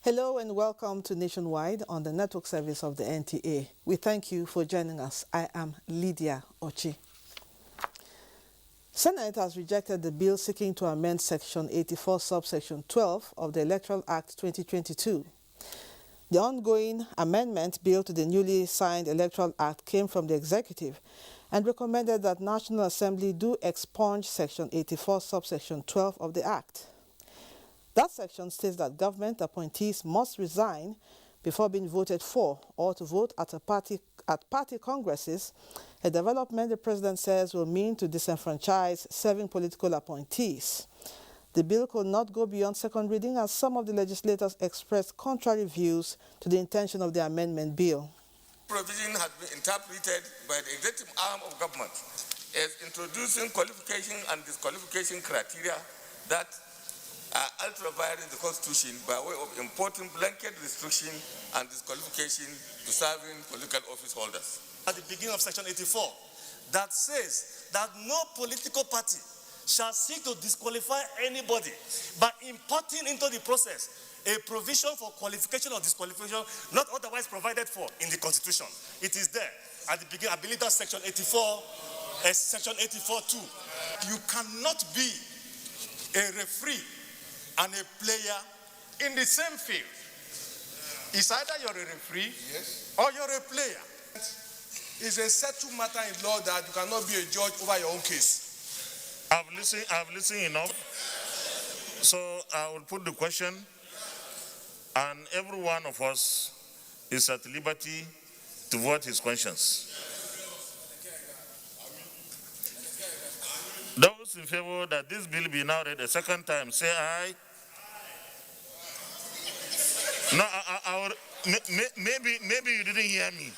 Hello and welcome to Nationwide on the network service of the NTA. We thank you for joining us. I am Lydia Ochi. Senate has rejected the bill seeking to amend Section 84, subsection 12 of the Electoral Act 2022. The ongoing amendment bill to the newly signed Electoral Act came from the executive and recommended that National Assembly do expunge Section 84, subsection 12 of the Act. That section states that government appointees must resign before being voted for or to vote at party congresses, a development the president says will mean to disenfranchise serving political appointees. The bill could not go beyond second reading as some of the legislators expressed contrary views to the intention of the amendment bill. Provision has been interpreted by the executive arm of government as introducing qualification and disqualification criteria that are ultra-violating the Constitution by way of importing blanket restriction and disqualification to serving political office holders. At the beginning of Section 84, that says that no political party shall seek to disqualify anybody by importing into the process a provision for qualification or disqualification not otherwise provided for in the Constitution. It is there at the beginning. I believe that's Section 84, Section 84(2). You cannot be a referee and a player in the same field. It's either you're a referee or you're a player. It's a settled matter in law that you cannot be a judge over your own case. I've listened enough. So I will put the question, and every one of us is at liberty to vote his conscience. Those in favor that this bill be now read a second time, say aye. No, maybe you didn't hear me.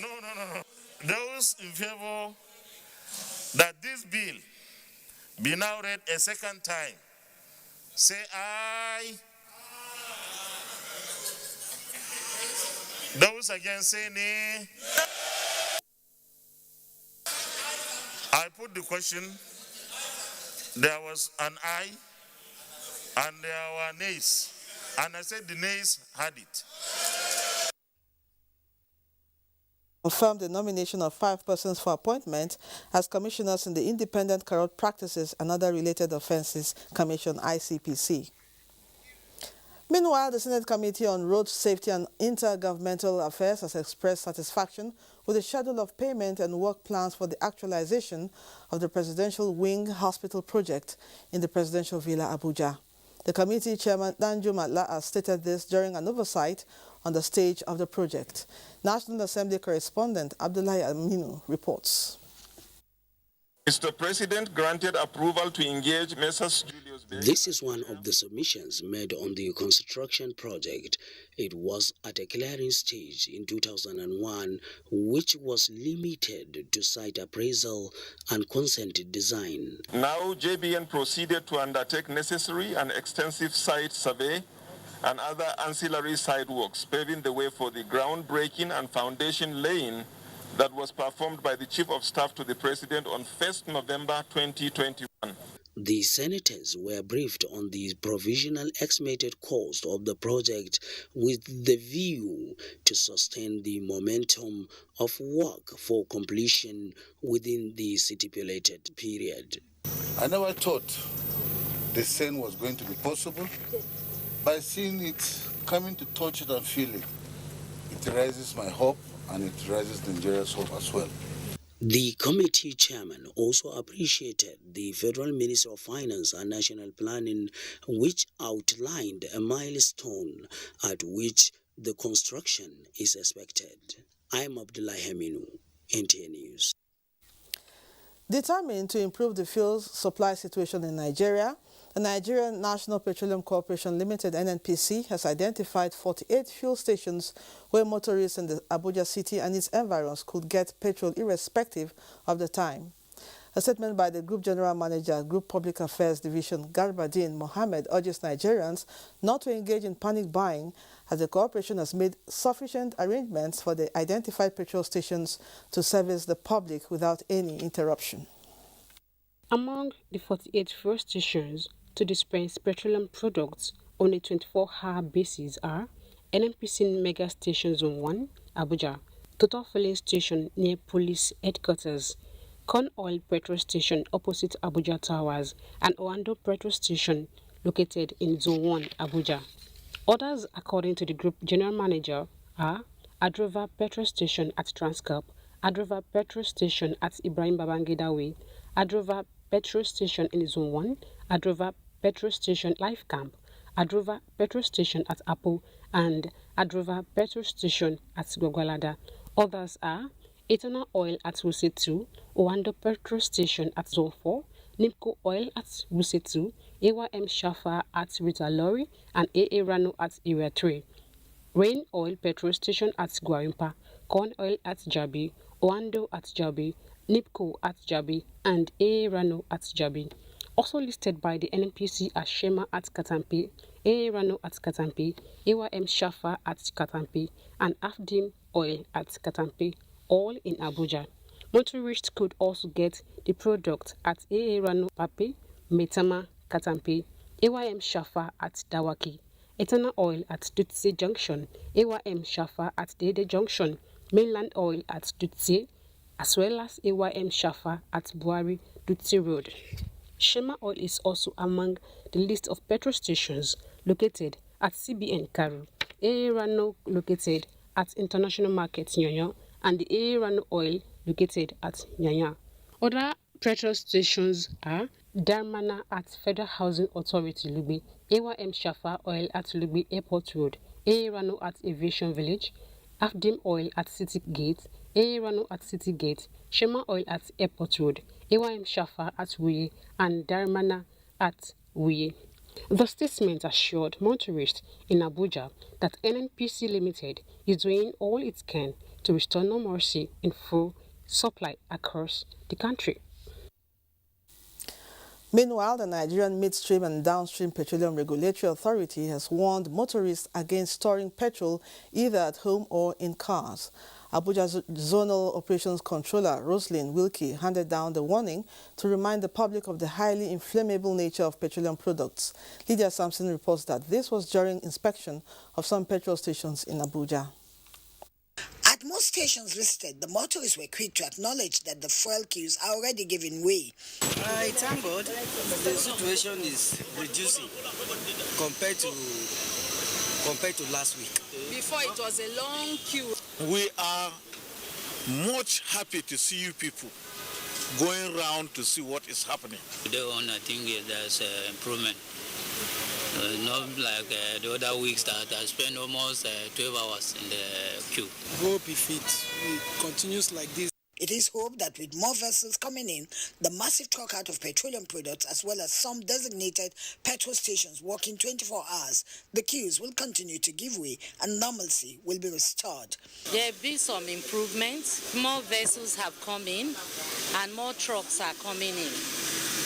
No. Those in favor that this bill be now read a second time, say aye. Those against say nay. I put the question, there was an aye and there were nays, and I said the nays had it. Confirmed the nomination of 5 persons for appointment as commissioners in the Independent Corrupt Practices and Other Related Offences Commission, ICPC. Meanwhile, the Senate Committee on Road Safety and Intergovernmental Affairs has expressed satisfaction with the schedule of payment and work plans for the actualization of the Presidential Wing Hospital project in the Presidential Villa, Abuja. The committee chairman, Danju Matla, has stated this during an oversight on the stage of the project. National Assembly correspondent Abdullahi Aminu reports. Mr. President granted approval to engage Messrs. Julius Bay. This is one of the submissions made on the construction project. It was at a clearing stage in 2001, which was limited to site appraisal and consent design. Now, JBN proceeded to undertake necessary and extensive site survey and other ancillary site works, paving the way for the groundbreaking and foundation laying that was performed by the Chief of Staff to the President on 1st November 2021. The senators were briefed on the provisional estimated cost of the project with the view to sustain the momentum of work for completion within the stipulated period. I never thought the same was going to be possible. By seeing it, coming to touch it and feel it, it raises my hope and it raises Nigeria's hope as well. The committee chairman also appreciated the Federal Minister of Finance and National Planning, which outlined a milestone at which the construction is expected. I am Abdullahi Aminu, NTA News. Determined to improve the fuel supply situation in Nigeria, the Nigerian National Petroleum Corporation Limited (NNPC) has identified 48 fuel stations where motorists in the Abuja city and its environs could get petrol irrespective of the time. A statement by the Group General Manager, Group Public Affairs Division, Garbadin Mohammed, urges Nigerians not to engage in panic buying as the corporation has made sufficient arrangements for the identified petrol stations to service the public without any interruption. Among the 48 fuel stations to dispense petroleum products on a 24-hour basis are NNPC Mega Station Zone 1, Abuja, Total Filling Station near Police Headquarters, Corn Oil Petrol Station opposite Abuja Towers, and Oando Petrol Station located in Zone 1, Abuja. Others, according to the Group General Manager, are Adrova Petrol Station at Transcorp, Adrova Petrol Station at Ibrahim Babangida Way, Adrova Petrol Station in Zone 1, Adrova Petrol Station Life Camp, Adrova Petrol Station at Apple, and Adrova Petrol Station at Gwagwalada. Others are Eternal Oil at Wuse 2, Oando Petrol Station at Zone 4, Nimco Oil at Wuse 2, AYM Shafa at Rita Lorry, and AA Rano at Area 3. Rain Oil Petrol Station at Gwarimpa, Corn Oil at Jabi, Oando at Jabi, Nipco at Jabi, and AA Rano at Jabi. Also listed by the NNPC are Shema at Katampi, AA Rano at Katampi, AYM Shafa at Katampi, and Afdim Oil at Katampi, all in Abuja. Motorists could also get the product at AA Rano Pape, Metama, Katampi, AYM Shafa at Dawaki, Eternal Oil at Dutse Junction, AYM Shafa at Dede Junction, Mainland Oil at Dutse, as well as AYM Shafa at Buari, Dutse Road. Shema Oil is also among the list of petrol stations located at CBN Karu, AA Rano located at International Market Nyanya, and the AA Rano Oil located at Nyanya. Other petrol stations are Darmana at Federal Housing Authority Lugbe, AYM Shafa Oil at Lugbe Airport Road, AA Rano at Aviation Village, Afdim Oil at City Gate, AA Rano at City Gate, Shema Oil at Airport Road, AYM Shafa at Wuye, and Darmana at Wuye. The statement assured motorists in Abuja that NNPC Limited is doing all it can to restore normalcy in full supply across the country. Meanwhile, the Nigerian Midstream and Downstream Petroleum Regulatory Authority has warned motorists against storing petrol either at home or in cars. Abuja Zonal Operations Controller Roslyn Wilkie handed down the warning to remind the public of the highly inflammable nature of petroleum products. Lydia Sampson reports that this was during inspection of some petrol stations in Abuja. At most stations listed, the motorists were quick to acknowledge that the fuel queues are already giving way. I thank God the situation is reducing compared to last week. Before it was a long queue. We are much happy to see you people going around to see what is happening. Today on, I think there's improvement. Not like the other weeks that I spent almost 12 hours in the queue. Hope if it continues like this. It is hoped that with more vessels coming in, the massive truck out of petroleum products, as well as some designated petrol stations working 24 hours, the queues will continue to give way and normalcy will be restored. There have been some improvements. More vessels have come in and more trucks are coming in.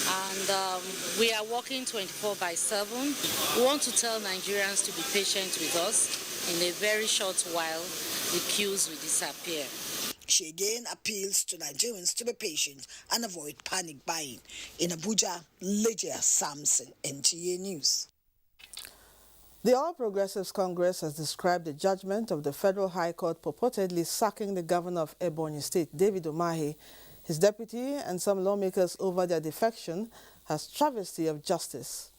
And we are working 24/7. We want to tell Nigerians to be patient with us. In a very short while, the queues will disappear. She again appeals to Nigerians to be patient and avoid panic buying. In Abuja, Lydia Sampson, NTA News. The All Progressives Congress has described the judgment of the Federal High Court purportedly sacking the governor of Ebonyi State, David Umahi, his deputy, and some lawmakers over their defection as travesty of justice.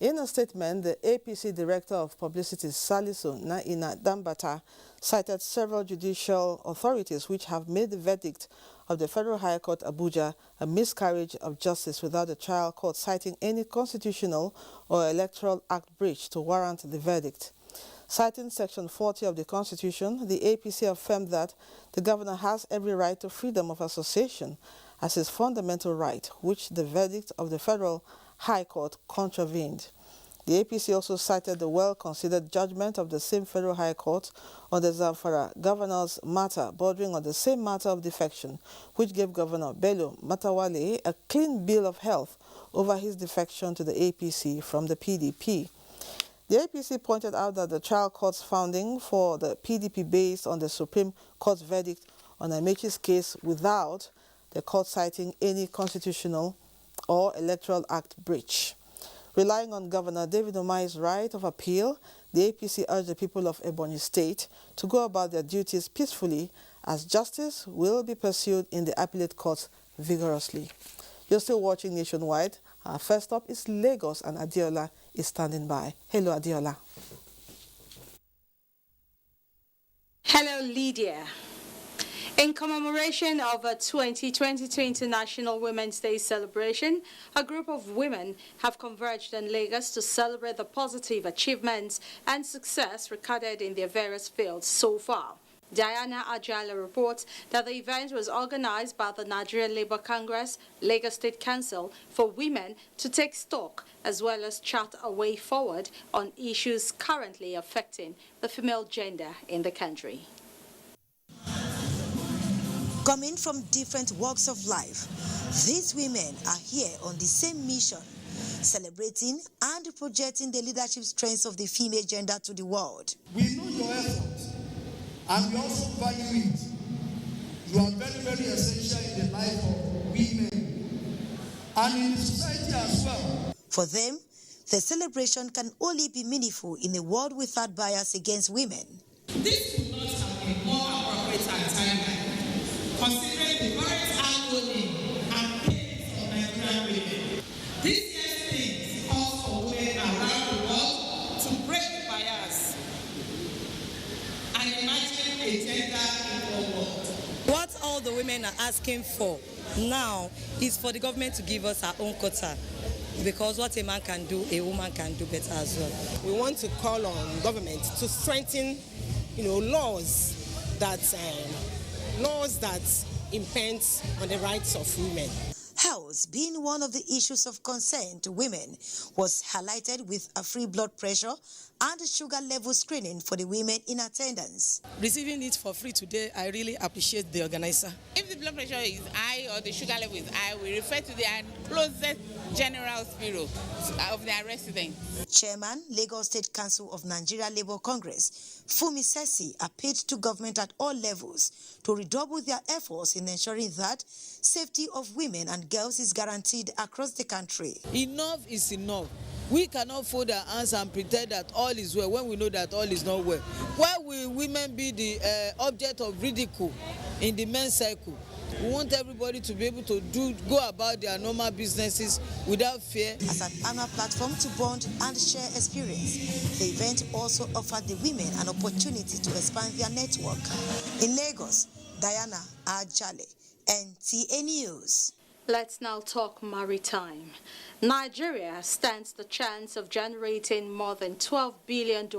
In a statement, the APC Director of Publicity, Salisu Naina Dambata, cited several judicial authorities which have made the verdict of the Federal High Court Abuja a miscarriage of justice without the trial court citing any constitutional or electoral act breach to warrant the verdict. Citing Section 40 of the Constitution, the APC affirmed that the governor has every right to freedom of association as his fundamental right, which the verdict of the Federal High Court contravened. The APC also cited the well-considered judgment of the same Federal High Court on the Zamfara governor's matter bordering on the same matter of defection, which gave Governor Bello Matawale a clean bill of health over his defection to the APC from the PDP. The APC pointed out that the trial court's founding for the PDP based on the Supreme Court's verdict on Amechi's case without the court citing any constitutional or electoral act breach. Relying on Governor David Umahi's right of appeal, the APC urged the people of Ebonyi State to go about their duties peacefully, as justice will be pursued in the appellate courts vigorously. You're still watching Nationwide. Our first stop is Lagos, and Adiola is standing by. Hello, Adiola. Hello, Lydia. In commemoration of a 2022 International Women's Day celebration, a group of women have converged in Lagos to celebrate the positive achievements and success recorded in their various fields so far. Diana Ajala reports that the event was organized by the Nigerian Labour Congress, Lagos State Council, for women to take stock as well as chart a way forward on issues currently affecting the female gender in the country. Coming from different walks of life, these women are here on the same mission, celebrating and projecting the leadership strengths of the female gender to the world. We know your effort, and we also value it. You are very, very essential in the life of women and in the society as well. For them, the celebration can only be meaningful in a world without bias against women. This would not have been more appropriate at timeline, considering the current agony and pains of Nigerian women. This year's theme calls for women around the world to break the bias and imagine a gender-equal world. What all the women are asking for now is for the government to give us our own quota, because what a man can do, a woman can do better as well. We want to call on government to strengthen, laws that impede on the rights of women. Health being one of the issues of concern to women was highlighted with a free blood pressure and sugar level screening for the women in attendance. Receiving it for free today, I really appreciate the organizer. If the blood pressure is high or the sugar level is high, we refer to the closest general hospital of their residents. Chairman, Lagos State Council of Nigeria Labour Congress, Fumi Sesi, appealed to government at all levels to redouble their efforts in ensuring that safety of women and girls is guaranteed across the country. Enough is enough. We cannot fold our hands and pretend that all is well when we know that all is not well. Why will women be the object of ridicule in the men's circle? We want everybody to be able to go about their normal businesses without fear. As an annual platform to bond and share experience, the event also offered the women an opportunity to expand their network. In Lagos, Diana Ajale, NTA News. Let's now talk maritime. Nigeria stands the chance of generating more than $12 billion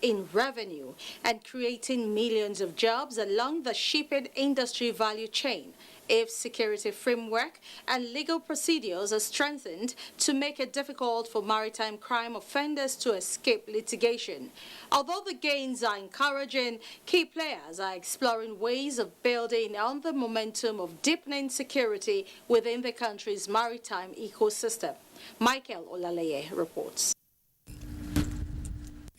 in revenue and creating millions of jobs along the shipping industry value chain if security framework and legal procedures are strengthened to make it difficult for maritime crime offenders to escape litigation. Although the gains are encouraging, key players are exploring ways of building on the momentum of deepening security within the country's maritime ecosystem. Michael Olaleye reports.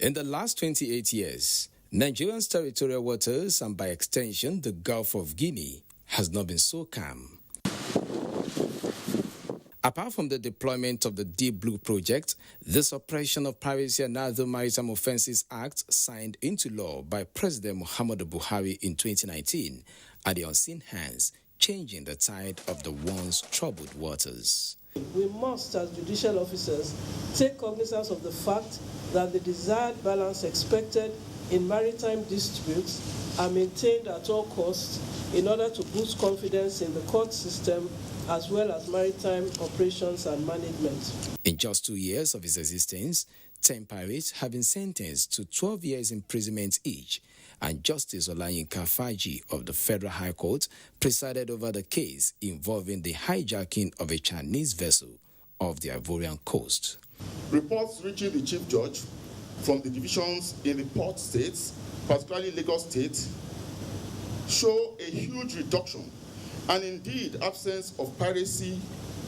In the last 28 years, Nigeria's territorial waters and by extension the Gulf of Guinea has not been so calm. Apart from the deployment of the Deep Blue Project, the Suppression of Piracy and Other Maritime Offences Act signed into law by President Muhammadu Buhari in 2019 are the unseen hands changing the tide of the once troubled waters. We must, as judicial officers, take cognizance of the fact that the desired balance expected in maritime disputes are maintained at all costs in order to boost confidence in the court system as well as maritime operations and management. In just 2 years of its existence, 10 pirates have been sentenced to 12 years imprisonment each, and Justice Olayinka Faji of the Federal High Court presided over the case involving the hijacking of a Chinese vessel off the Ivorian coast. Reports reaching the Chief Judge from the divisions in the port states, particularly Lagos State, show a huge reduction and indeed absence of piracy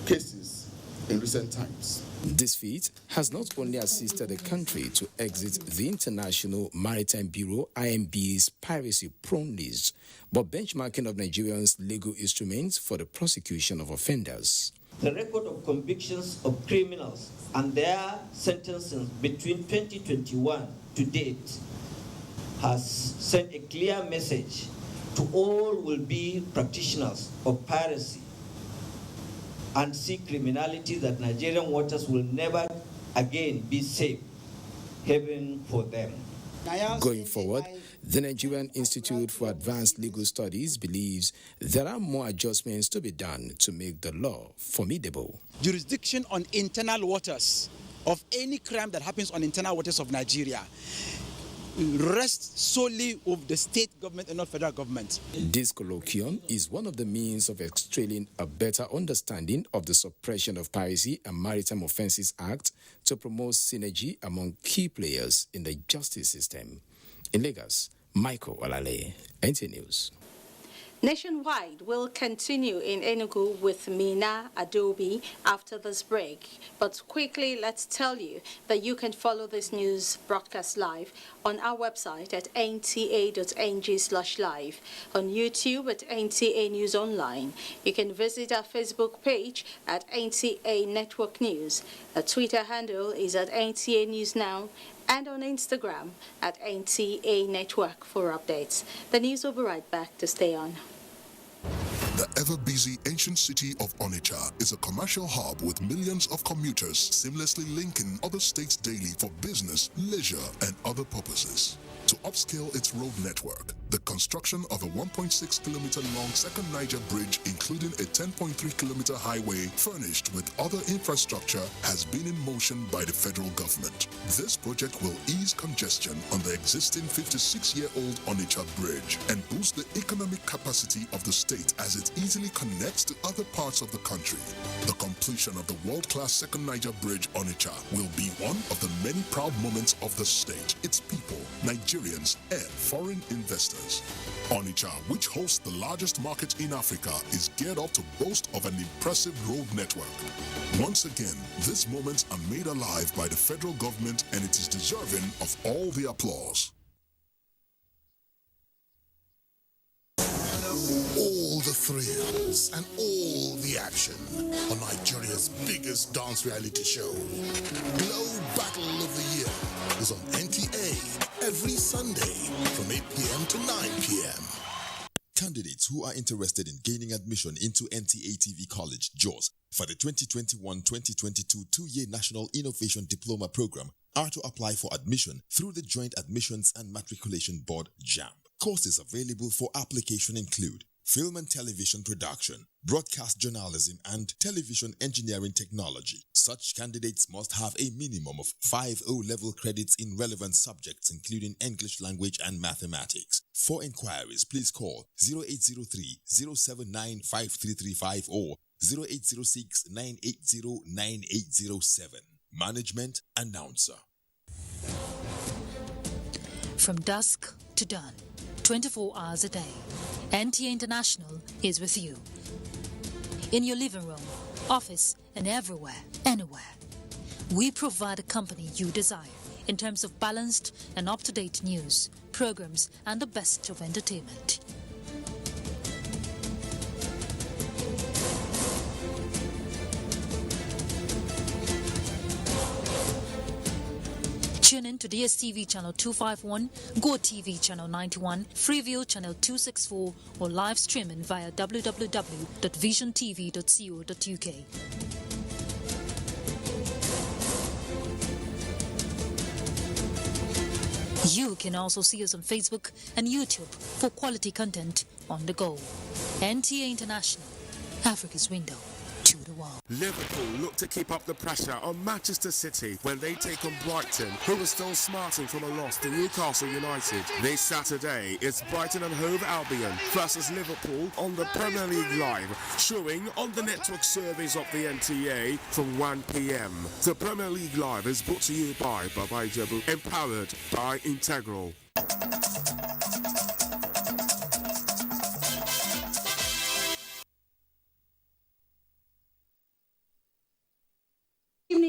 cases in recent times. This feat has not only assisted the country to exit the International Maritime Bureau IMB's piracy-prone list, but benchmarking of Nigerians' legal instruments for the prosecution of offenders. The record of convictions of criminals and their sentences between 2021 to date has sent a clear message to all will-be practitioners of piracy and sea criminality that Nigerian waters will never again be safe haven for them. Going forward, the Nigerian Institute for Advanced Legal Studies believes there are more adjustments to be done to make the law formidable. Jurisdiction on internal waters of any crime that happens on internal waters of Nigeria rests solely with the state government and not federal government. This colloquium is one of the means of extrailing a better understanding of the Suppression of Piracy and Maritime Offences Act to promote synergy among key players in the justice system. In Lagos, Michael Olale, NTA News. Nationwide will continue in Enugu with Mina Adobe after this break. But quickly, let's tell you that you can follow this news broadcast live on our website at nta.ng/live, on YouTube at NTA News Online. You can visit our Facebook page at NTA Network News. Our Twitter handle is at NTA News Now, and on Instagram at NTA Network for updates. The news will be right back to stay on. The ever-busy ancient city of Onitsha is a commercial hub with millions of commuters seamlessly linking other states daily for business, leisure, and other purposes. To upscale its road network, the construction of a 1.6-kilometer-long second Niger bridge, including a 10.3-kilometer highway furnished with other infrastructure, has been in motion by the federal government. This project will ease congestion on the existing 56-year-old Onitsha bridge and boost the economic capacity of the state as it easily connects to other parts of the country. The completion of the world-class second Niger bridge Onitsha will be one of the many proud moments of the state, its people, Nigerians, and foreign investors. Onitsha, which hosts the largest market in Africa, is geared up to boast of an impressive road network. Once again, these moments are made alive by the federal government, and it is deserving of all the applause. All the thrills and all the action on Nigeria's biggest dance reality show. Glow Battle of the Year is on NTA every Sunday from 8 p.m. to 9 p.m. Candidates who are interested in gaining admission into NTA TV College, JOS, for the 2021-2022 two-year National Innovation Diploma Program are to apply for admission through the Joint Admissions and Matriculation Board, JAMB. Courses available for application include film and television production, broadcast journalism, and television engineering technology. Such candidates must have a minimum of 5 O-level credits in relevant subjects, including English language and mathematics. For inquiries, please call 0803-079-5335 or 0806-980-9807. Management Announcer. From dusk to dawn, 24 hours a day, NTA International is with you. In your living room, office, and everywhere, anywhere. We provide a company you desire in terms of balanced and up-to-date news, programs, and the best of entertainment. Tune in to DSTV channel 251, GoTV channel 91, Freeview channel 264, or live streaming via www.visiontv.co.uk. You can also see us on Facebook and YouTube for quality content on the go. NTA International, Africa's window to the world. Liverpool look to keep up the pressure on Manchester City when they take on Brighton, who are still smarting from a loss to Newcastle United. This Saturday, it's Brighton and Hove Albion versus Liverpool on the Premier League Live, showing on the network service of the NTA from 1 p.m. The Premier League Live is brought to you by Baba Ijebu, empowered by Integral.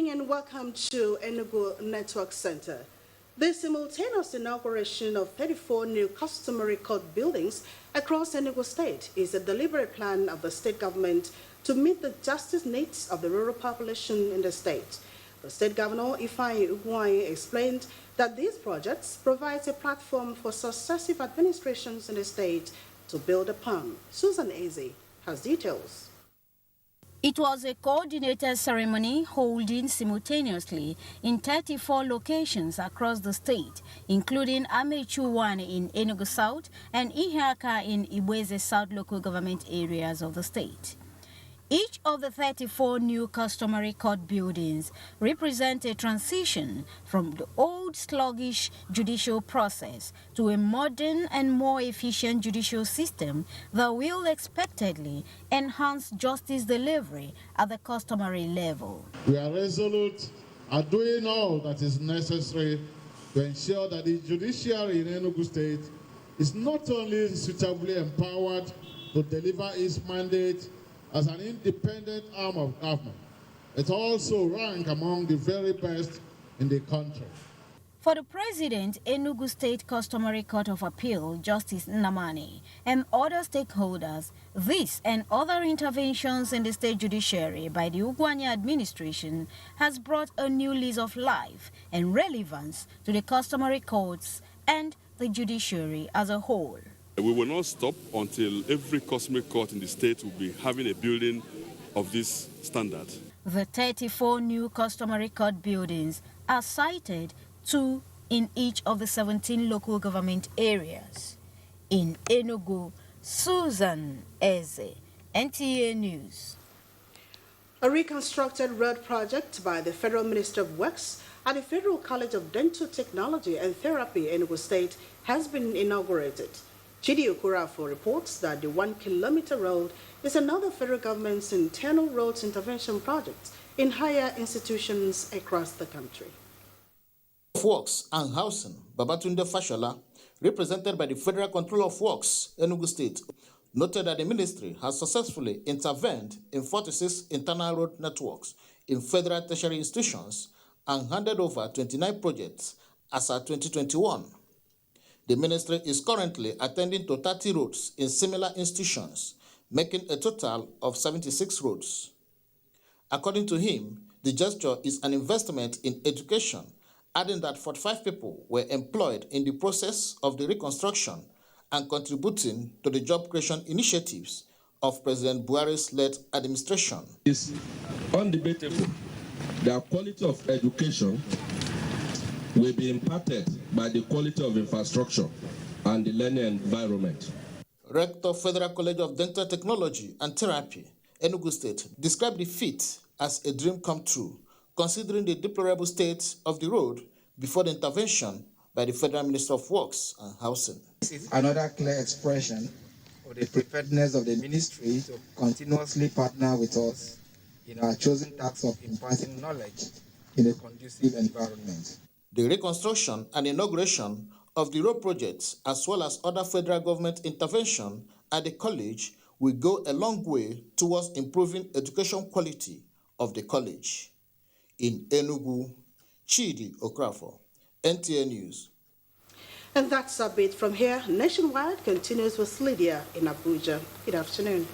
And welcome to Enugu Network Center. The simultaneous inauguration of 34 new customary court buildings across Enugu State is a deliberate plan of the state government to meet the justice needs of the rural population in the state. The state governor, Ifeanyi Ugwuanyi, explained that these projects provide a platform for successive administrations in the state to build upon. Susan Eze has details. It was a coordinated ceremony holding simultaneously in 34 locations across the state, including Amechu 1 in Enugu South and Ihaka in Ibweze South local government areas of the state. Each of the 34 new customary court buildings represent a transition from the old sluggish judicial process to a modern and more efficient judicial system that will expectedly enhance justice delivery at the customary level. We are resolute at doing all that is necessary to ensure that the judiciary in Enugu State is not only suitably empowered to deliver its mandate as an independent arm of government, it also ranks among the very best in the country. For the President, Enugu State Customary Court of Appeal, Justice Nnamani, and other stakeholders, this and other interventions in the state judiciary by the Ugwuanyi administration has brought a new lease of life and relevance to the customary courts and the judiciary as a whole. We will not stop until every customary court in the state will be having a building of this standard. The 34 new customary court buildings are sited, 2 in each of the 17 local government areas. In Enugu, Susan Eze, NTA News. A reconstructed road project by the Federal Minister of Works at the Federal College of Dental Technology and Therapy, Enugu State, has been inaugurated. Chidi Okurafo reports that the 1-kilometer road is another federal government's internal roads intervention project in higher institutions across the country. Of Works and Housing, Babatunde Fashola, represented by the Federal Controller of Works, Enugu State, noted that the ministry has successfully intervened in 46 internal road networks in federal tertiary institutions and handed over 29 projects as at 2021. The ministry is currently attending to 30 roads in similar institutions, making a total of 76 roads. According to him, the gesture is an investment in education, adding that 45 people were employed in the process of the reconstruction and contributing to the job creation initiatives of President Buhari's led administration. It's undebatable that quality of education will be impacted by the quality of infrastructure and the learning environment. Rector Federal College of Dental Technology and Therapy, Enugu State, described the feat as a dream come true, considering the deplorable state of the road before the intervention by the Federal Minister of Works and Housing. This is another clear expression of the preparedness of the ministry to continuously partner with us in our chosen task of imparting knowledge in a conducive environment. The reconstruction and inauguration of the road projects, as well as other federal government intervention at the college, will go a long way towards improving education quality of the college. In Enugu, Chidi Okrafo, NTA News. And that's a bit from here. Nationwide continues with Lydia in Abuja. Good afternoon.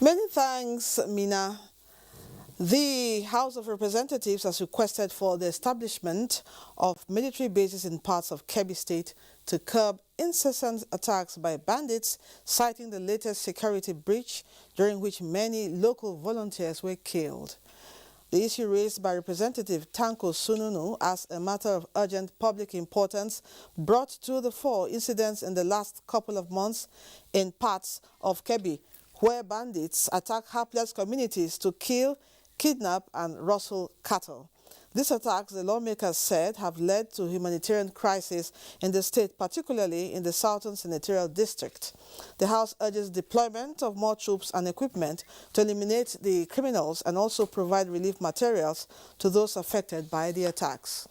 Many thanks, Mina. The House of Representatives has requested for the establishment of military bases in parts of Kebbi State to curb incessant attacks by bandits, citing the latest security breach during which many local volunteers were killed. The issue raised by Representative Tanko Sununu as a matter of urgent public importance brought to the fore incidents in the last couple of months in parts of Kebbi where bandits attack hapless communities to kill, kidnap and rustle cattle. These attacks, the lawmakers said, have led to humanitarian crisis in the state, particularly in the Southern Senatorial District. The House urges deployment of more troops and equipment to eliminate the criminals and also provide relief materials to those affected by the attacks.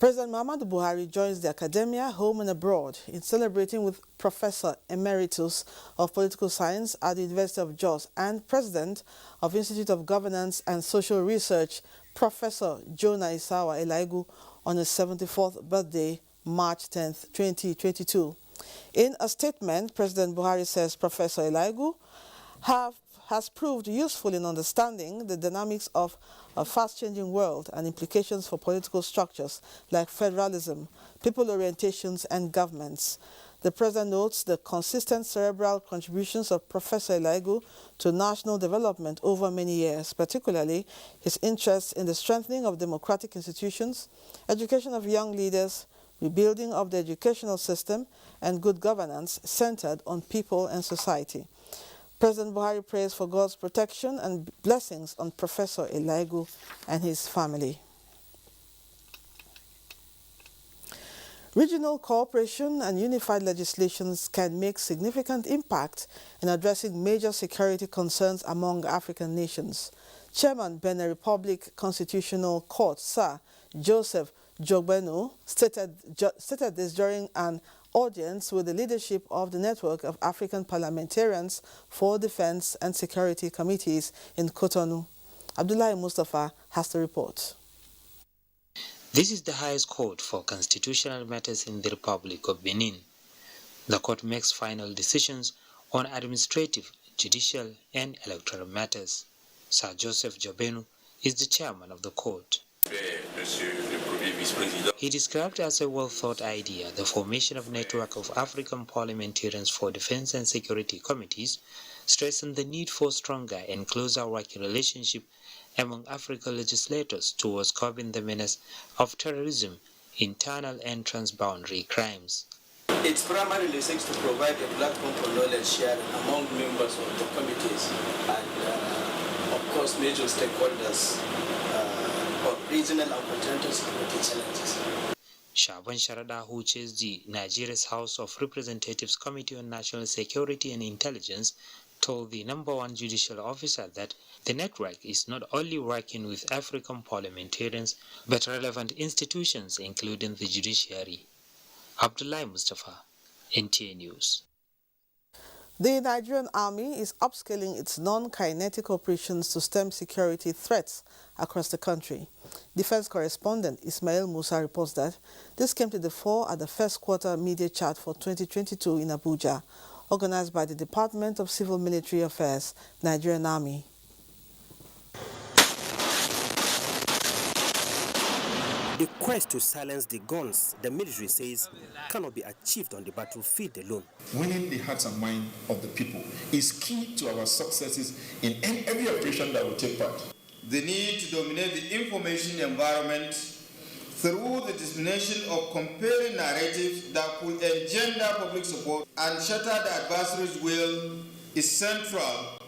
President Muhammadu Buhari joins the academia, home and abroad, in celebrating with Professor Emeritus of Political Science at the University of Jos and President of Institute of Governance and Social Research, Professor Jonah Isawa Elaigu, on his 74th birthday, March 10, 2022. In a statement, President Buhari says Professor Elaigu has proved useful in understanding the dynamics of a fast-changing world and implications for political structures like federalism, people orientations, and governments. The President notes the consistent cerebral contributions of Professor Elaigu to national development over many years, particularly his interest in the strengthening of democratic institutions, education of young leaders, rebuilding of the educational system, and good governance centered on people and society. President Buhari prays for God's protection and blessings on Professor Elaigu and his family. Regional cooperation and unified legislations can make significant impact in addressing major security concerns among African nations. Chairman Benin Republic Constitutional Court, Sir Joseph Jogbenu, stated this during an audience with the leadership of the Network of African Parliamentarians for Defense and Security Committees in Cotonou. Abdullahi Mustafa has the report. This is the highest court for constitutional matters in the Republic of Benin. The court makes final decisions on administrative, judicial, and electoral matters. Sir Joseph Jogbenu is the chairman of the court. He described as a well-thought idea the formation of a network of African parliamentarians for defense and security committees, stressing the need for stronger and closer working relationship among African legislators towards curbing the menace of terrorism, internal and transboundary crimes. It primarily seeks to provide a platform for knowledge sharing among members of the committees and, of course, major stakeholders of regional and continental security challenges. Shaban Sharada, who chairs the Nigeria's House of Representatives Committee on National Security and Intelligence, told the #1 judicial officer that the network is not only working with African parliamentarians but relevant institutions including the judiciary. Abdullahi Mustafa, NTA News. The Nigerian Army is upscaling its non-kinetic operations to stem security threats across the country. Defense correspondent Ismail Musa reports that this came to the fore at the first quarter media chat for 2022 in Abuja, organized by the Department of Civil Military Affairs, Nigerian Army. The quest to silence the guns, the military says, cannot be achieved on the battlefield alone. Winning the hearts and minds of the people is key to our successes in every operation that we take part. The need to dominate the information environment through the dissemination of compelling narratives that could engender public support and shatter the adversary's will is central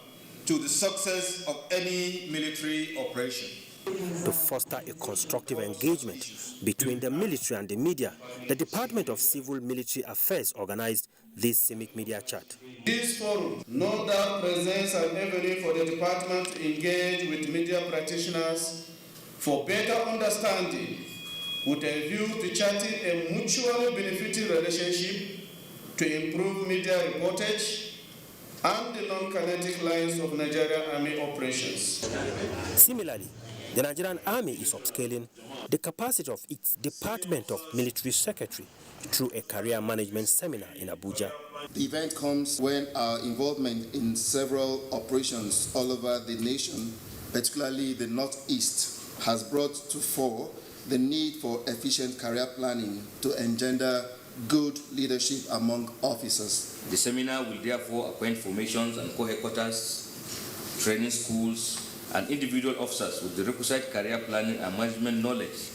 to the success of any military operation. To foster a constructive engagement between the military and the media, the Department of Civil Military Affairs organized this CIMIC media chat. This forum no doubt presents an avenue for the department to engage with media practitioners for better understanding, with a view to charting a mutually benefiting relationship to improve media reportage and the non-kinetic lines of Nigerian Army operations. Similarly, the Nigerian Army is upscaling the capacity of its Department of Military Secretary through a career management seminar in Abuja. The event comes when our involvement in several operations all over the nation, particularly the Northeast, has brought to fore the need for efficient career planning to engender good leadership among officers. The seminar will therefore appoint formations and co-headquarters, training schools, and individual officers with the requisite career planning and management knowledge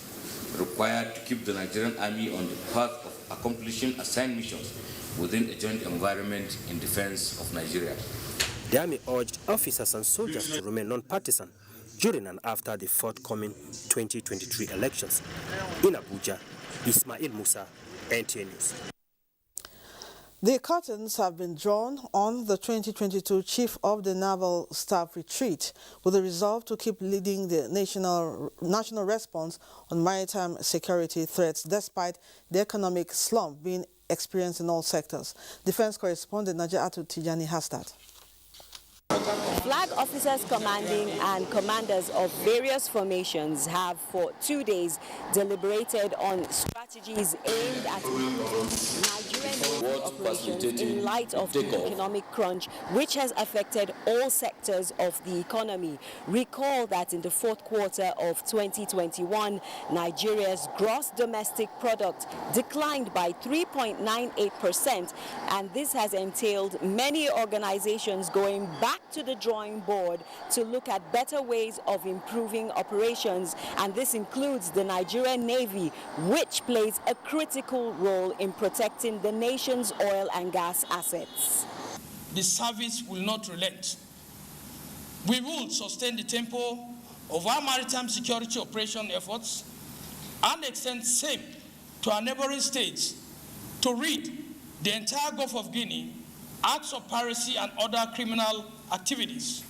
required to keep the Nigerian Army on the path of accomplishing assigned missions within a joint environment in defense of Nigeria. The Army urged officers and soldiers to remain non-partisan during and after the forthcoming 2023 elections. In Abuja, Ismail Musa, NTA News. The curtains have been drawn on the 2022 Chief of the Naval Staff retreat with the resolve to keep leading the national response on maritime security threats despite the economic slump being experienced in all sectors. Defense correspondent Najatu Tijani has that. Flag officers commanding and commanders of various formations have for 2 days deliberated on strategy strategies aimed at improving Nigerian Navy operations in light of the economic crunch which has affected all sectors of the economy. Recall that in the fourth quarter of 2021, Nigeria's gross domestic product declined by 3.98%, and this has entailed many organizations going back to the drawing board to look at better ways of improving operations, and this includes the Nigerian Navy, which plays a critical role in protecting the nation's oil and gas assets. The service will not relent. We will sustain the tempo of our maritime security operation efforts and extend same to our neighboring states to rid the entire Gulf of Guinea acts of piracy and other criminal activities.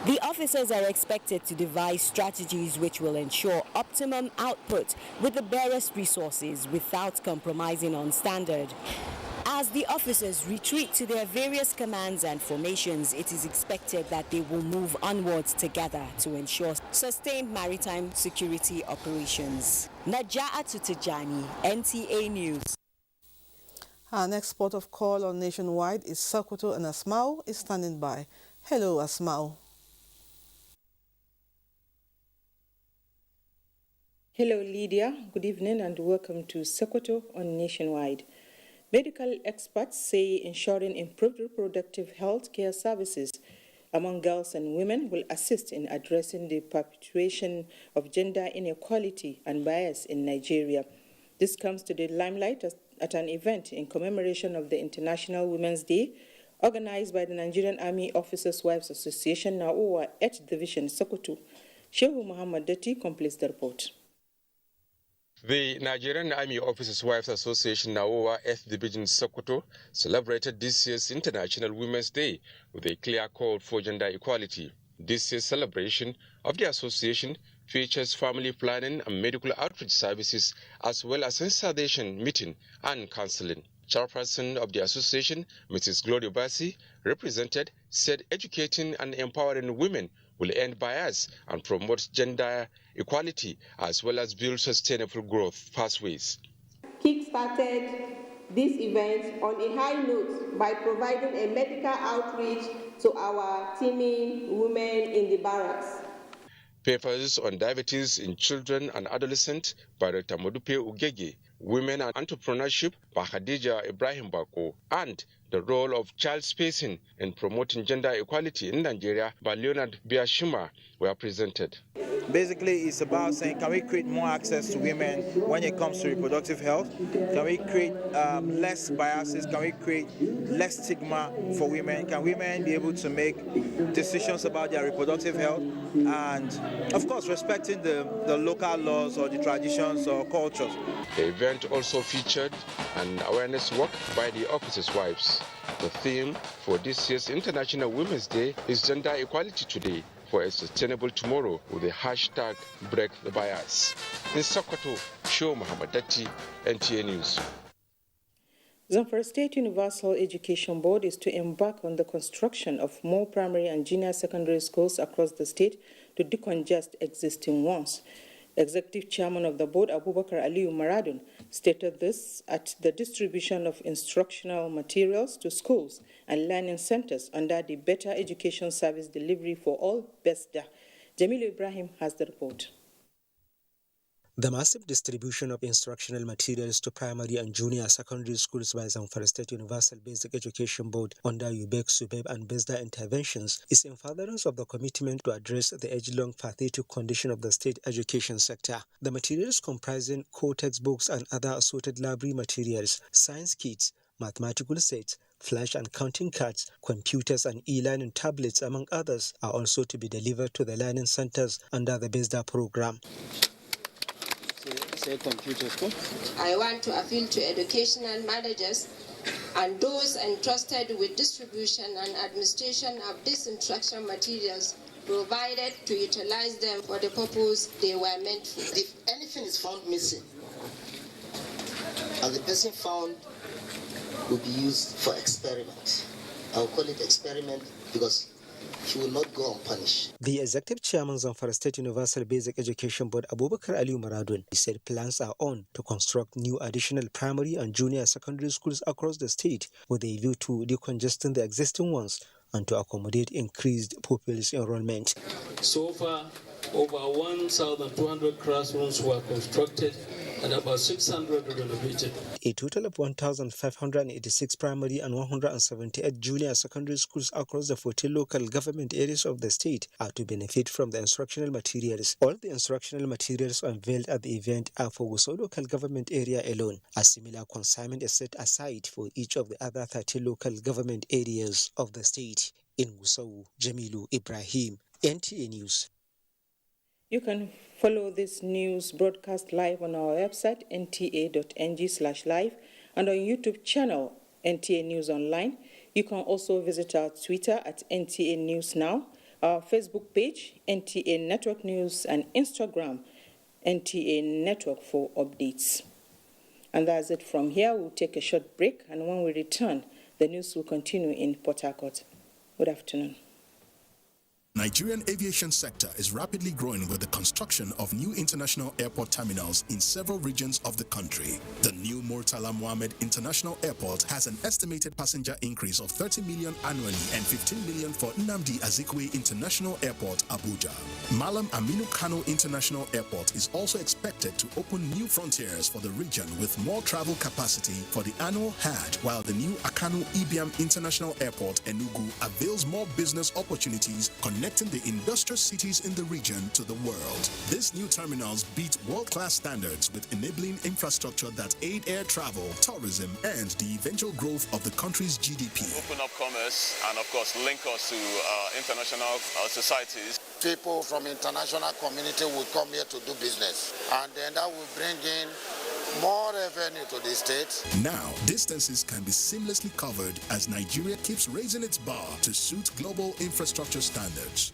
The officers are expected to devise strategies which will ensure optimum output with the barest resources without compromising on standard. As the officers retreat to their various commands and formations, it is expected that they will move onwards together to ensure sustained maritime security operations. Naja'atu Tijani, NTA News. Our next port of call on Nationwide is Sokoto, and Asmao is standing by. Hello, Asmao. Hello, Lydia. Good evening and welcome to Sokoto on Nationwide. Medical experts say ensuring improved reproductive health care services among girls and women will assist in addressing the perpetuation of gender inequality and bias in Nigeria. This comes to the limelight at an event in commemoration of the International Women's Day organized by the Nigerian Army Officers' Wives Association, NAOWA, 8th Division, Sokoto. Shehu Muhammad Dati completes the report. The Nigerian Army Officers' Wives Association, NAOWA, 8th Division, Sokoto, celebrated this year's International Women's Day with a clear call for gender equality. This year's celebration of the association features family planning and medical outreach services, as well as sensitization meeting and counseling. Chairperson of the association, Mrs. Gloria Bassi, represented, said educating and empowering women will end bias and promote gender equality, as well as build sustainable growth pathways. Kick-started this event on a high note by providing a medical outreach to our teeming women in the barracks. Papers on diabetes in children and adolescents by Dr. Modupe Ugege, Women and Entrepreneurship by Khadija Ibrahim Bako, and the role of child spacing in promoting gender equality in Nigeria by Leonard Biashima were presented. Basically, it's about saying, can we create more access to women when it comes to reproductive health? Can we create less biases? Can we create less stigma for women? Can women be able to make decisions about their reproductive health? And, of course, respecting the local laws or the traditions or cultures. The event also featured an awareness walk by the officers' wives. The theme for this year's International Women's Day is Gender Equality Today for a Sustainable Tomorrow with the hashtag Break the Bias. In Sokoto, Show Muhammad Dati, NTA News. Zamfara State Universal Education Board is to embark on the construction of more primary and junior secondary schools across the state to decongest existing ones. Executive Chairman of the board, Abubakar Aliyu Maradun, stated this at the distribution of instructional materials to schools and learning centers under the Better Education Service Delivery for All, BESDA. Jamilu Ibrahim has the report. The massive distribution of instructional materials to primary and junior secondary schools by Zamfara State Universal Basic Education Board under UBEC, SUBEB and BESDA interventions is in furtherance of the commitment to address the age-long pathetic condition of the state education sector. The materials comprising core textbooks and other assorted library materials, science kits, mathematical sets, flash and counting cards, computers and e-learning tablets, among others, are also to be delivered to the learning centers under the BESDA program. I want to appeal to educational managers and those entrusted with distribution and administration of these instructional materials, provided to utilize them for the purpose they were meant for. If anything is found missing, and the person found will be used for experiment, I'll call it experiment because he will not go unpunished. The executive chairman of Zamfara State Universal Basic Education Board, Abubakar Aliyu Maradun, said plans are on to construct new additional primary and junior secondary schools across the state with a view to decongesting the existing ones and to accommodate increased pupils enrollment. So far, over 1,200 classrooms were constructed and about 600 renovated. A total of 1,586 primary and 178 junior secondary schools across the 14 local government areas of the state are to benefit from the instructional materials. All the instructional materials unveiled at the event are for Gusau local government area alone. A similar consignment is set aside for each of the other 30 local government areas of the state. In Gusau, Jamilu Ibrahim, NTA News. You can follow this news broadcast live on our website, nta.ng/live, and on YouTube channel, NTA News Online. You can also visit our Twitter at NTA News Now, our Facebook page, NTA Network News, and Instagram, NTA Network for updates. And that's it from here. We'll take a short break, and when we return, the news will continue in Port Harcourt. Good afternoon. Nigerian aviation sector is rapidly growing with the construction of new international airport terminals in several regions of the country. The new Murtala Mohammed International Airport has an estimated passenger increase of 30 million annually and 15 million for Nnamdi Azikiwe International Airport, Abuja. Malam Aminu Kano International Airport is also expected to open new frontiers for the region with more travel capacity for the annual Hajj, while the new Akanu Ibiam International Airport, Enugu, avails more business opportunities connecting the industrial cities in the region to the world. These new terminals beat world-class standards with enabling infrastructure that aid air travel, tourism, and the eventual growth of the country's GDP. Open up commerce and, of course, link us to international societies. People from international community will come here to do business, and then that will bring in more revenue to the state. Now, distances can be seamlessly covered as Nigeria keeps raising its bar to suit global infrastructure standards.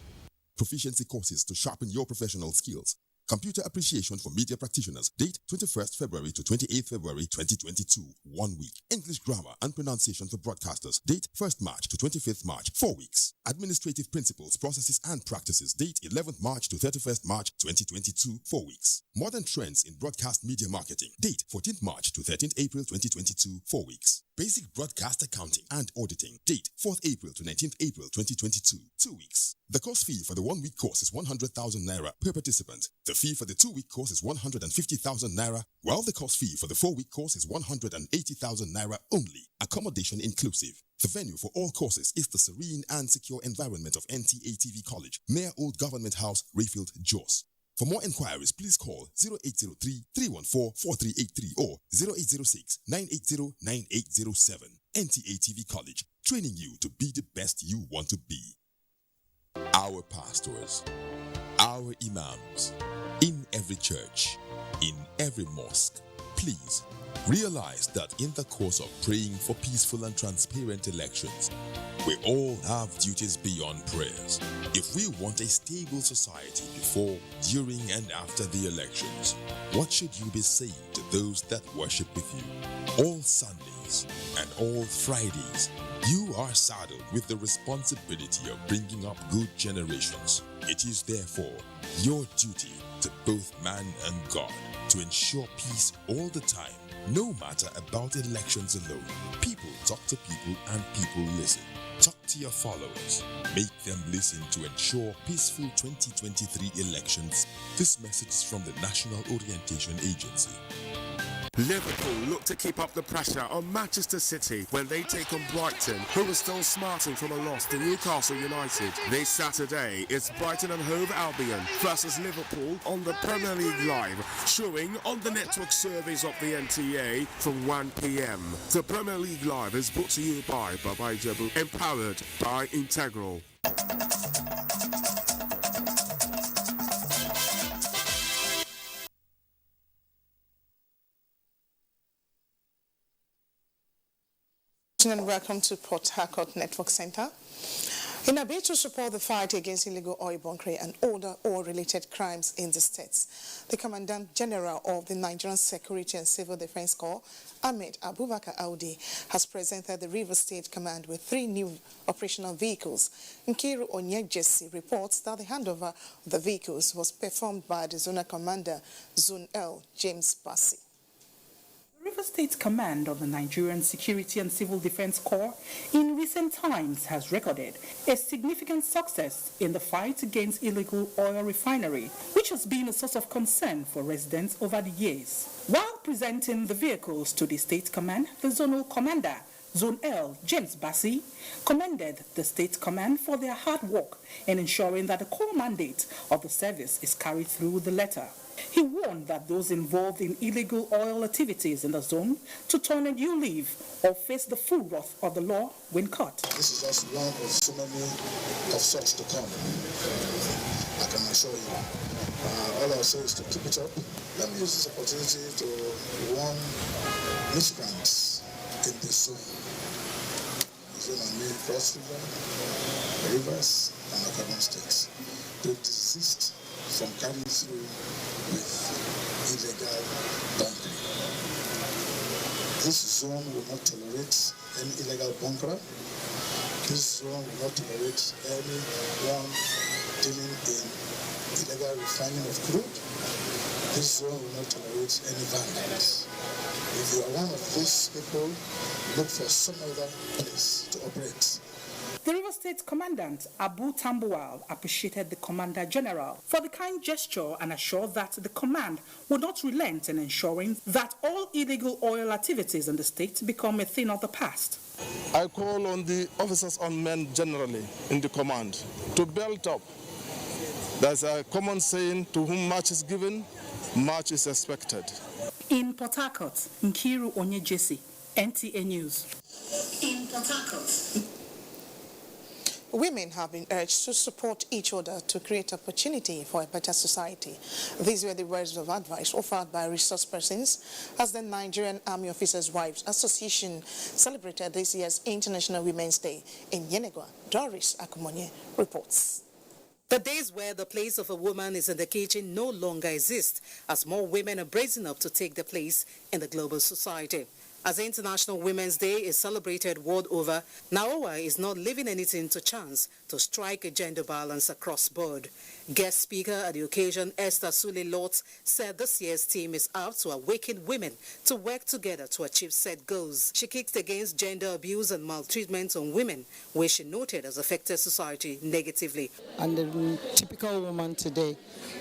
Proficiency courses to sharpen your professional skills. Computer appreciation for media practitioners. Date 21st February to 28th February 2022. 1 week. English grammar and pronunciation for broadcasters. Date 1st March to 25th March. 4 weeks. Administrative principles, processes and practices. Date 11th March to 31st March 2022. 4 weeks. Modern trends in broadcast media marketing. Date 14th March to 13th April 2022. 4 weeks. Basic broadcast accounting and auditing. Date 4th April to 19th April 2022. 2 weeks. The course fee for the 1 week course is 100,000 naira per participant. The fee for the 2 week course is 150,000 naira, while the course fee for the 4 week course is 180,000 naira only. Accommodation inclusive. The venue for all courses is the serene and secure environment of NTA TV College, near Old Government House, Rayfield, Jos. For more inquiries, please call 0803-314-4383 or 0806-980-9807. NTA TV College, training you to be the best you want to be. Our pastors, our imams, in every church, in every mosque, please realize that in the course of praying for peaceful and transparent elections, we all have duties beyond prayers. If we want a stable society before, during, and after the elections, what should you be saying to those that worship with you? All Sundays and all Fridays, you are saddled with the responsibility of bringing up good generations. It is therefore your duty to both man and God to ensure peace all the time, no matter about elections alone. People talk to people and people listen. Talk to your followers. Make them listen to ensure peaceful 2023 elections. This message is from the National Orientation Agency. Liverpool look to keep up the pressure on Manchester City when they take on Brighton, who are still smarting from a loss to Newcastle United. This Saturday, it's Brighton and Hove Albion versus Liverpool on the Premier League Live, showing on the network service of the NTA from 1 p.m. The Premier League Live is brought to you by Baba Ijebu, empowered by Integral. And welcome to Port Harcourt Network Center. In a bid to support the fight against illegal oil bunkering and other oil-related crimes in the states, the Commandant General of the Nigerian Security and Civil Defense Corps, Ahmed Abubakar Audi, has presented the River State Command with 3 new operational vehicles. Nkiru Onyejesi reports that the handover of the vehicles was performed by the Zonal Commander, Zone L, James Bassi. River State Command of the Nigerian Security and Civil Defense Corps in recent times has recorded a significant success in the fight against illegal oil refinery, which has been a source of concern for residents over the years. While presenting the vehicles to the State Command, the Zonal Commander, Zone L, James Bassi, commended the State Command for their hard work in ensuring that the core mandate of the service is carried through the letter. He warned that those involved in illegal oil activities in the zone to turn a new leaf or face the full wrath of the law when caught. This is just one of so many of such to come, I can assure you. All I'll say is to keep it up. Let me use this opportunity to warn miscreants in this zone. The zone I mean Cross River, Rivers, and Akabon states to desist from carrying through with illegal bunkering. This zone will not tolerate any illegal bunkerer. This zone will not tolerate anyone dealing in illegal refining of crude. This zone will not tolerate any vandals. If you are one of these people, look for some other place to operate. The River State Commandant, Abu Tambuwal, appreciated the Commander General for the kind gesture and assured that the command would not relent in ensuring that all illegal oil activities in the state become a thing of the past. I call on the officers and men generally in the command to belt up. There's a common saying, to whom much is given, much is expected. In Port Harcourt, Nkiru Onyejesi, NTA News. In Port Harcourt. Women have been urged to support each other to create opportunity for a better society. These were the words of advice offered by resource persons as the Nigerian Army Officers' Wives Association celebrated this year's International Women's Day in Yenegua. Doris Akumonye reports. The days where the place of a woman is in the kitchen no longer exist, as more women are bracing up to take their place in the global society. As International Women's Day is celebrated world over, Naowa is not leaving anything to chance to strike a gender balance across board. Guest speaker at the occasion, Esther Sule-Lott, said this year's theme is out to awaken women to work together to achieve set goals. She kicked against gender abuse and maltreatment on women, which she noted has affected society negatively. And the typical woman today.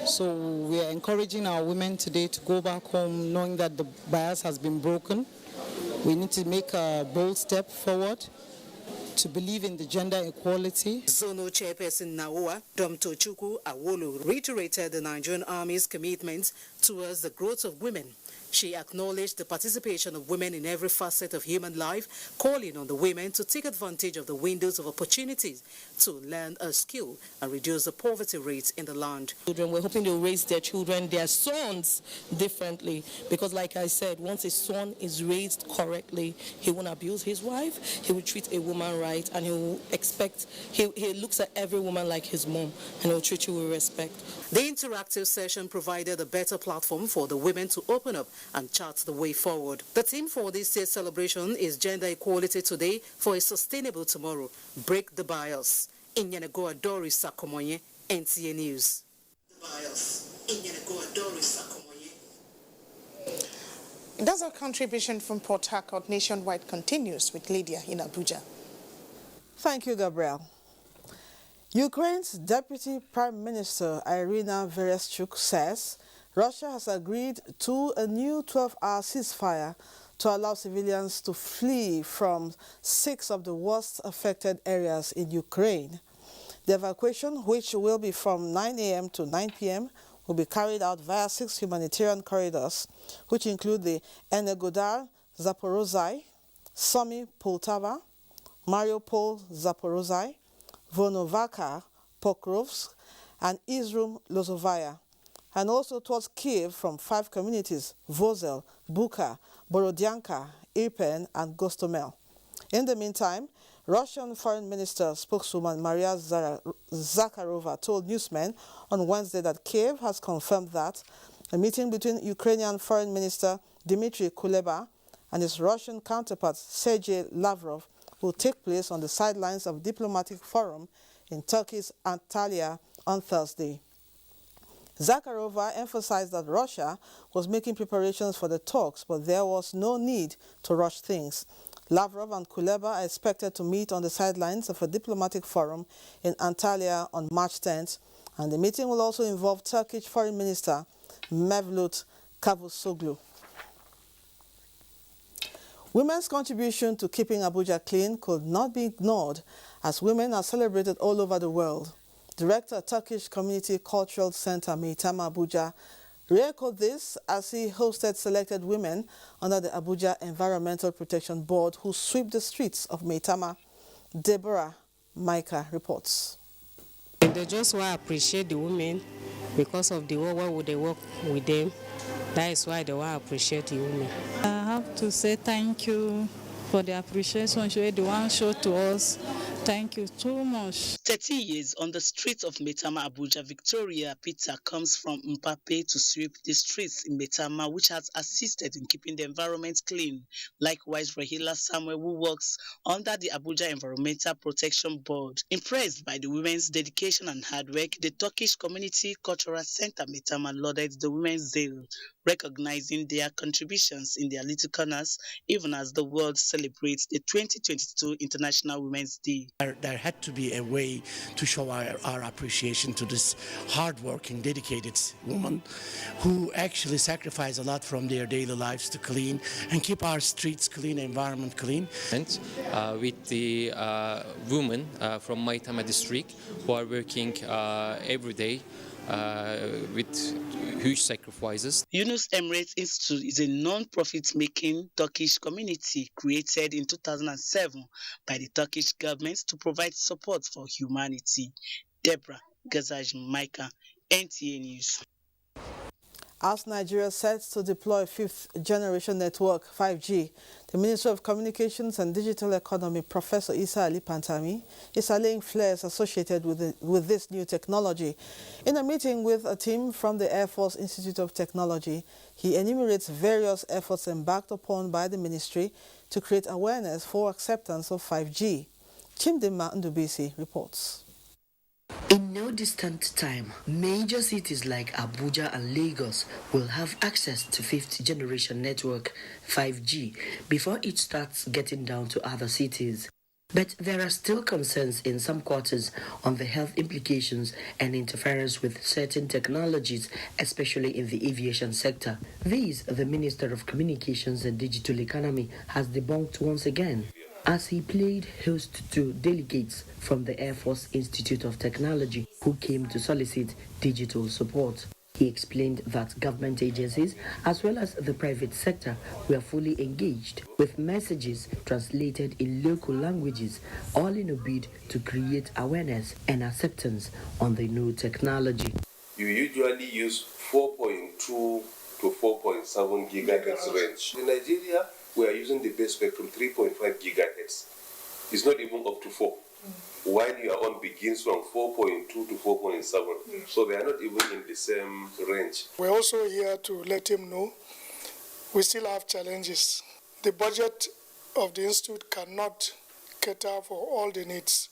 So we are encouraging our women today to go back home knowing that the bias has been broken. We need to make a bold step forward to believe in the gender equality. Zonal Chairperson Naowa, Domtochukwu Awolu, reiterated the Nigerian Army's commitment towards the growth of women. She acknowledged the participation of women in every facet of human life, calling on the women to take advantage of the windows of opportunities to learn a skill and reduce the poverty rates in the land. We're hoping they'll raise their children, their sons, differently. Because like I said, once a son is raised correctly, he won't abuse his wife, he will treat a woman right, and he will expect, he looks at every woman like his mom, and he'll treat you with respect. The interactive session provided a better platform for the women to open up and chart the way forward. The theme for this year's celebration is Gender Equality Today for a Sustainable Tomorrow. Break the bias. In Yenagoa, Doris Sakomoye, NTA News. The bias. In Yenagoa, Doris Sakomoye. That's our contribution from Port Harcourt. Nationwide continues with Lydia in Abuja. Thank you, Gabriel. Ukraine's Deputy Prime Minister Irina Vereshchuk says Russia has agreed to a new 12-hour ceasefire to allow civilians to flee from 6 of the worst affected areas in Ukraine. The evacuation, which will be from 9 a.m. to 9 p.m., will be carried out via 6 humanitarian corridors, which include the Energodar Zaporozhye, Sumy Poltava, Mariupol Zaporozhye, Volnovakha Pokrovsk, and Izum Lozovaya, and also towards Kiev from 5 communities: Vozel, Bucha, Borodyanka, Irpen, and Gostomel. In the meantime, Russian Foreign Minister spokeswoman Maria Zakharova told newsmen on Wednesday that Kiev has confirmed that a meeting between Ukrainian Foreign Minister Dmitry Kuleba and his Russian counterpart Sergei Lavrov will take place on the sidelines of a diplomatic forum in Turkey's Antalya on Thursday. Zakharova emphasized that Russia was making preparations for the talks, but there was no need to rush things. Lavrov and Kuleba are expected to meet on the sidelines of a diplomatic forum in Antalya on March 10th, and the meeting will also involve Turkish Foreign Minister Mevlut Cavusoglu. Women's contribution to keeping Abuja clean could not be ignored as women are celebrated all over the world. Director, Turkish Community Cultural Center, Maitama Abuja, re-echoed this as he hosted selected women under the Abuja Environmental Protection Board who sweep the streets of Maitama. Deborah Micah reports. They just want to appreciate the women because of the work they work with them. That is why they want to appreciate the women. I have to say thank you for the appreciation the one showed to us. Thank you so much. 30 years on the streets of Maitama, Abuja, Victoria Peter comes from Mpape to sweep the streets in Maitama, which has assisted in keeping the environment clean. Likewise, Rahila Samuel, who works under the Abuja Environmental Protection Board. Impressed by the women's dedication and hard work, the Turkish Community Cultural Center Maitama lauded the women's zeal, recognizing their contributions in their little corners, even as the world celebrates the 2022 International Women's Day. There had to be a way to show our appreciation to this hardworking, dedicated woman who actually sacrifice a lot from their daily lives to clean and keep our streets clean, environment clean. And with the women from Maitama district who are working every day with huge sacrifices. Yunus Emirates Institute is a non-profit making Turkish community created in 2007 by the Turkish government to provide support for humanity. Deborah Gazaj Micah, NTA News. As Nigeria sets to deploy fifth-generation network 5G, the Minister of Communications and Digital Economy, Professor Isa Ali Pantami, is allaying flares associated with this new technology. In a meeting with a team from the Air Force Institute of Technology, he enumerates various efforts embarked upon by the ministry to create awareness for acceptance of 5G. Chimdima Ndubisi reports. In no distant time, major cities like Abuja and Lagos will have access to fifth-generation network 5G before it starts getting down to other cities. But there are still concerns in some quarters on the health implications and interference with certain technologies, especially in the aviation sector. These, the Minister of Communications and Digital Economy has debunked once again, as he played host to delegates from the Air Force Institute of Technology who came to solicit digital support. He explained that government agencies as well as the private sector were fully engaged with messages translated in local languages, all in a bid to create awareness and acceptance on the new technology. You usually use 4.2 to 4.7 gigahertz range. In Nigeria, we are using the base spectrum 3.5 gigahertz. It's not even up to 4. While your own begins from 4.2 to 4.7. So they are not even in the same range. We're also here to let him know we still have challenges. The budget of the institute cannot cater for all the needs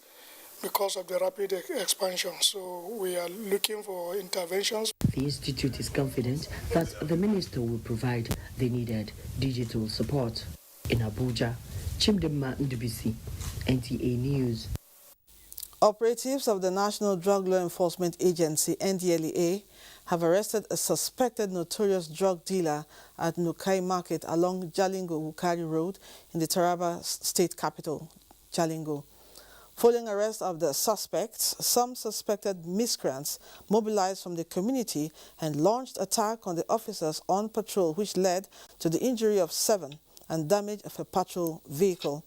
because of the rapid expansion. So we are looking for interventions. The institute is confident that the minister will provide the needed digital support. In Abuja, Chimdema Ndubisi, NTA News. Operatives of the National Drug Law Enforcement Agency, NDLEA, have arrested a suspected notorious drug dealer at Nukai Market along Jalingo-Wukari Road in the Taraba state capital, Jalingo. Following arrest of the suspects, some suspected miscreants mobilized from the community and launched attack on the officers on patrol, which led to the injury of 7 and damage of a patrol vehicle.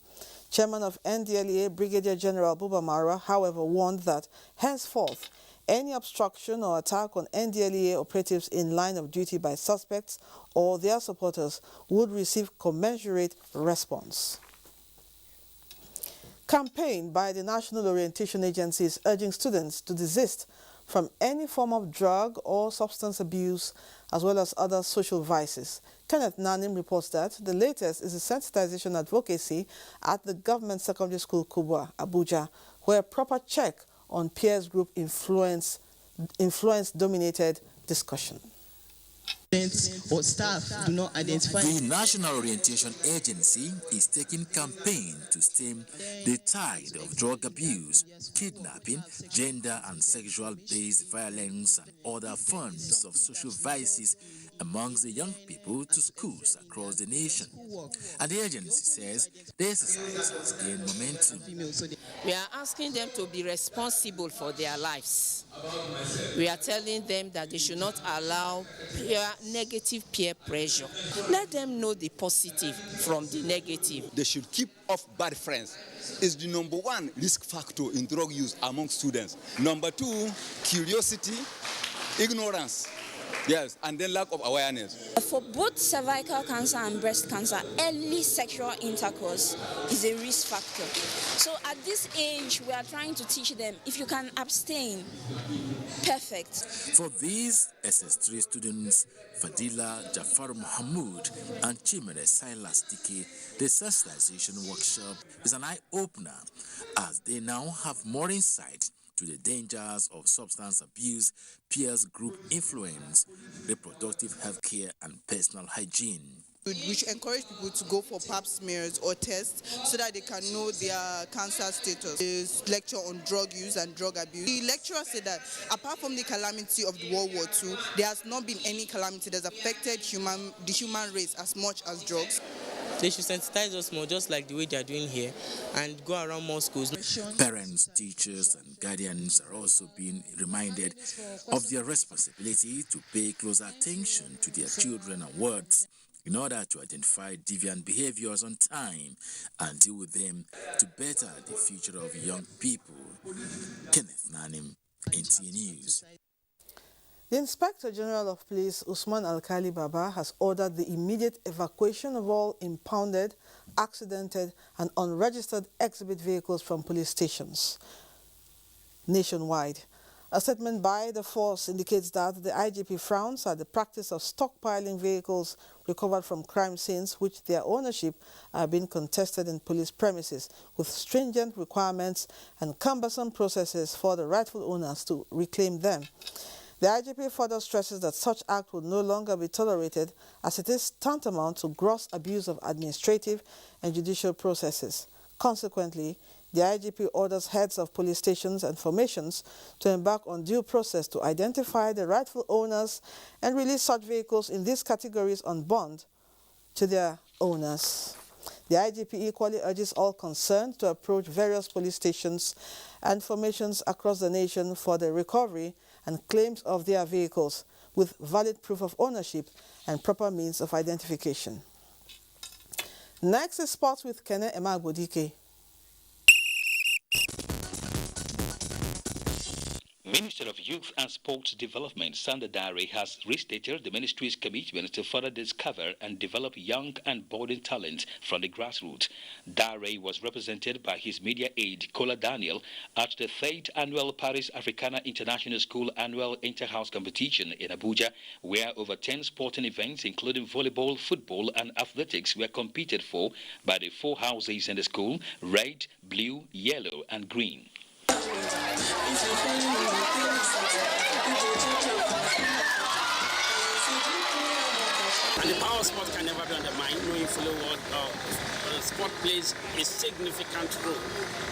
Chairman of NDLEA, Brigadier General Buba Mara, however, warned that henceforth, any obstruction or attack on NDLEA operatives in line of duty by suspects or their supporters would receive commensurate response. Campaign by the National Orientation Agency is urging students to desist from any form of drug or substance abuse, as well as other social vices. Kenneth Nanim reports that the latest is a sensitization advocacy at the Government Secondary School Kubwa, Abuja, where proper check on peers group influence dominated discussion. Or staff do not identify. The National Orientation Agency is taking campaign to stem the tide of drug abuse, kidnapping, gender and sexual-based violence and other forms of social vices amongst the young people to schools across the nation. And the agency says the exercise has gained momentum. We are asking them to be responsible for their lives. We are telling them that they should not allow negative peer pressure. Let them know the positive from the negative. They should keep off bad friends. It's the #1 risk factor in drug use among students. #2, curiosity, ignorance. Yes, and then lack of awareness. For both cervical cancer and breast cancer, early sexual intercourse is a risk factor. So at this age, we are trying to teach them, if you can abstain, perfect. For these SS3 students, Fadila Jafar Mohamud and Chimere Silas Dike, the sensitization workshop is an eye-opener as they now have more insight to the dangers of substance abuse, peers group influence, reproductive health care, and personal hygiene. We should encourage people to go for pap smears or tests so that they can know their cancer status. There's lecture on drug use and drug abuse. The lecturer said that apart from the calamity of World War II, there has not been any calamity that's affected the human race as much as drugs. They should sensitize us more, just like the way they are doing here, and go around more schools. Parents, teachers, and guardians are also being reminded of their responsibility to pay close attention to their children and words in order to identify deviant behaviors on time and deal with them to better the future of young people. Kenneth Nanim, NTA News. The Inspector General of Police, Usman Alkali Baba, has ordered the immediate evacuation of all impounded, accidented, and unregistered exhibit vehicles from police stations nationwide. A statement by the force indicates that the IGP frowns at the practice of stockpiling vehicles recovered from crime scenes, which their ownership are being contested in police premises, with stringent requirements and cumbersome processes for the rightful owners to reclaim them. The IGP further stresses that such act would no longer be tolerated, as it is tantamount to gross abuse of administrative and judicial processes. Consequently, the IGP orders heads of police stations and formations to embark on due process to identify the rightful owners and release such vehicles in these categories on bond to their owners. The IGP equally urges all concerned to approach various police stations and formations across the nation for the recovery and claims of their vehicles with valid proof of ownership and proper means of identification. Next is sports with Kene Emagbodike. Minister of Youth and Sports Development, Sanda Dare, has restated the ministry's commitment to further discover and develop young and budding talent from the grassroots. Dare was represented by his media aide, Kola Daniel, at the 3rd Annual Paris Africana International School Annual Inter-House Competition in Abuja, where over 10 sporting events, including volleyball, football, and athletics, were competed for by the 4 houses in the school: red, blue, yellow, and green. And the power of sport can never be undermined, knowing fully what sport plays a significant role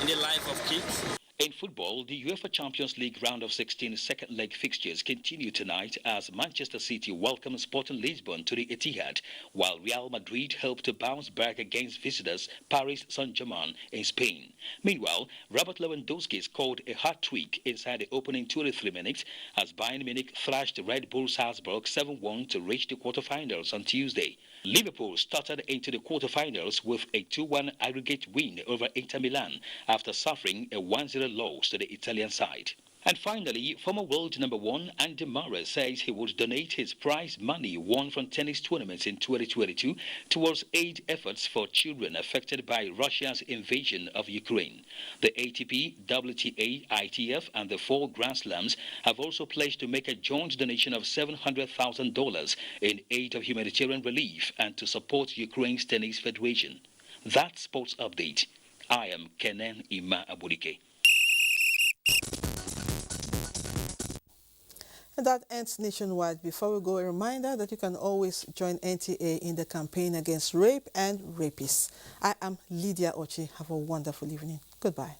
in the life of kids. In football, the UEFA Champions League round of 16 second leg fixtures continue tonight as Manchester City welcomes Sporting Lisbon to the Etihad, while Real Madrid help to bounce back against visitors Paris Saint-Germain in Spain. Meanwhile, Robert Lewandowski scored a hat-trick inside the opening 23 minutes as Bayern Munich thrashed Red Bull Salzburg 7-1 to reach the quarterfinals on Tuesday. Liverpool started into the quarterfinals with a 2-1 aggregate win over Inter Milan after suffering a 1-0 loss to the Italian side. And finally, former world number 1 Andy Murray says he would donate his prize money won from tennis tournaments in 2022 towards aid efforts for children affected by Russia's invasion of Ukraine. The ATP, WTA, ITF and the 4 Grand Slams have also pledged to make a joint donation of $700,000 in aid of humanitarian relief and to support Ukraine's Tennis Federation. That's Sports Update. I am Kenen Ima Abulike. And that ends Nationwide. Before we go, a reminder that you can always join NTA in the campaign against rape and rapists. I am Lydia Ochi. Have a wonderful evening. Goodbye.